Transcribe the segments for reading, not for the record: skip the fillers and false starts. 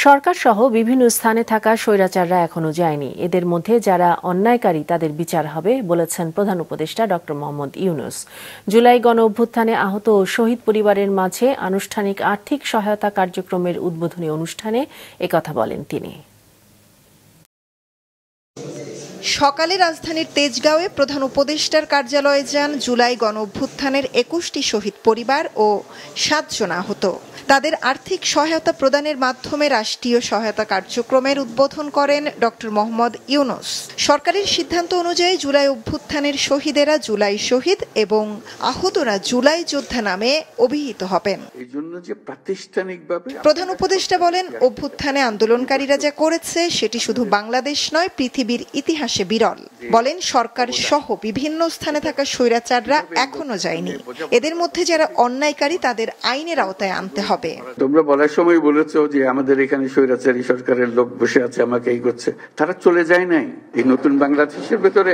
সরকারসহ বিভিন্ন স্থানে থাকা স্বৈরাচাররা এখনো যায়নি। এদের মধ্যে যারা অন্যায়কারী তাদের বিচার হবে বলেছেন প্রধান উপদেষ্টা ডক্টর মোহাম্মদ ইউনূস। জুলাই গণঅভ্যুত্থানে আহত ও শহীদ পরিবারের মাঝে আনুষ্ঠানিক আর্থিক সহায়তা কার্যক্রমের উদ্বোধনী অনুষ্ঠানে একথা বলেন তিনি। সকালে রাজধানীর তেজগাঁওয়ে প্রধান উপদেষ্টার কার্যালয়ে যান জুলাই গণঅভ্যুত্থানের ২১টি শহীদ পরিবার ও ৭ জন আহত। তাদের আর্থিক সহায়তা প্রদানের মাধ্যমে রাষ্ট্রীয় সহায়তা কার্যক্রমের উদ্বোধন করেন ডক্টর মোহাম্মদ ইউনূস। সরকারের সিদ্ধান্ত অনুযায়ী জুলাই অভ্যুত্থানের শহীদেরা জুলাই শহীদ এবং আহতরা জুলাই যোদ্ধা নামে অভিহিত হবেন। প্রধান উপদেষ্টা বলেন, অভ্যুত্থানে আন্দোলনকারীরা যা করেছে সেটি শুধু বাংলাদেশ নয়, পৃথিবীর ইতিহাসে বিরল। বলেন, সরকার সহ বিভিন্ন স্থানে থাকা স্বৈরাচাররা এখনো যায়নি। এদের মধ্যে যারা অন্যায়কারী তাদের আইনের আওতায় আনতে হবে। তোমরা বলার সময় বলেছো যে আমাদের এখানে স্বৈরাচারী সরকারের লোক বসে আছে, আমাকে এই করছে। তারা চলে যায় নাই। এই নতুন বাংলাদেশের ভেতরে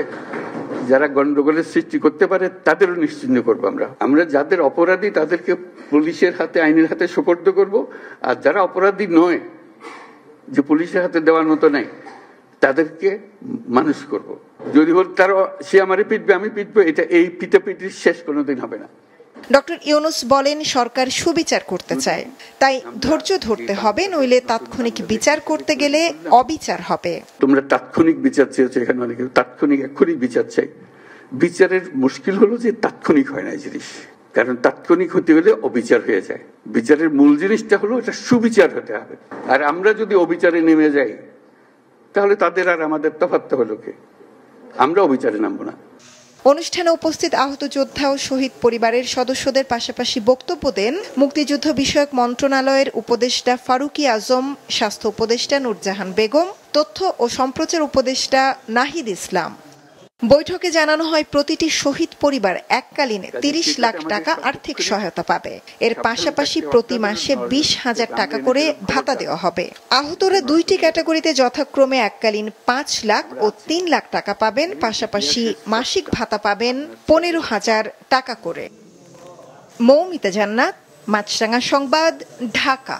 যারা গন্ডগোলের সৃষ্টি করতে পারে তাদেরও নিশ্চিহ্ন করবো। আমরা যাদের অপরাধী তাদেরকে পুলিশের হাতে, আইনের হাতে সোপর্দ করব। আর যারা অপরাধী নয়, যে পুলিশের হাতে দেওয়ার মতো নাই, তাদেরকে মানুষ করব। যদি বল তারা সে আমারে পিটবে, আমি পিটবো, এটা এই পিটাপিটির শেষ কোনোদিন হবে না। ডক্টর ইউনূস বলেন, সরকার সুবিচার করতে চায়, তাই ধৈর্য ধরতে হবে, নইলে তাৎক্ষণিক বিচার করতে গেলে অবিচার হবে। তোমরা তাৎক্ষণিক বিচার চেয়েছো, এখানে অনেকে তাৎক্ষণিক এক্ষুনি বিচার চাই। বিচারের মুশকিল হলো যে তাৎক্ষণিক হয় না এই জিনিস, কারণ তাৎক্ষণিক হতে হলে অবিচার হয়ে যায়। বিচারের মূল জিনিসটা হলো এটা সুবিচার হতে হবে। আর আমরা যদি অবিচারে নেমে যাই তাহলে তাদের আর আমাদের তফাৎ হলো কি? আমরা অবিচারে নামবো না। অনুষ্ঠানে উপস্থিত আহত যোদ্ধা ও শহীদ পরিবারের সদস্যদের পাশাপাশি বক্তব্য দেন মুক্তিযুদ্ধ বিষয়ক মন্ত্রণালয়ের উপদেষ্টা ফারুকী আজম, স্বাস্থ্য উপদেষ্টা নূরজাহান বেগম, তথ্য ও সম্প্রচার উপদেষ্টা নাহিদ ইসলাম। বৈঠকে জানানো হয়, প্রতিটি শহীদ পরিবার এককালীন ৩০ লাখ টাকা আর্থিক সহায়তা পাবে। এর পাশাপাশি প্রতি মাসে ২০,০০০ টাকা করে ভাতা দেওয়া হবে। আহতরা ২টি ক্যাটাগরিতে যথাক্রমে এককালীন ৫ লাখ ও ৩ লাখ টাকা পাবেন। পাশাপাশি মাসিক ভাতা পাবেন ১৫,০০০ টাকা করে। মৌমিতা জান্নাত, মাছরাঙা সংবাদ, ঢাকা।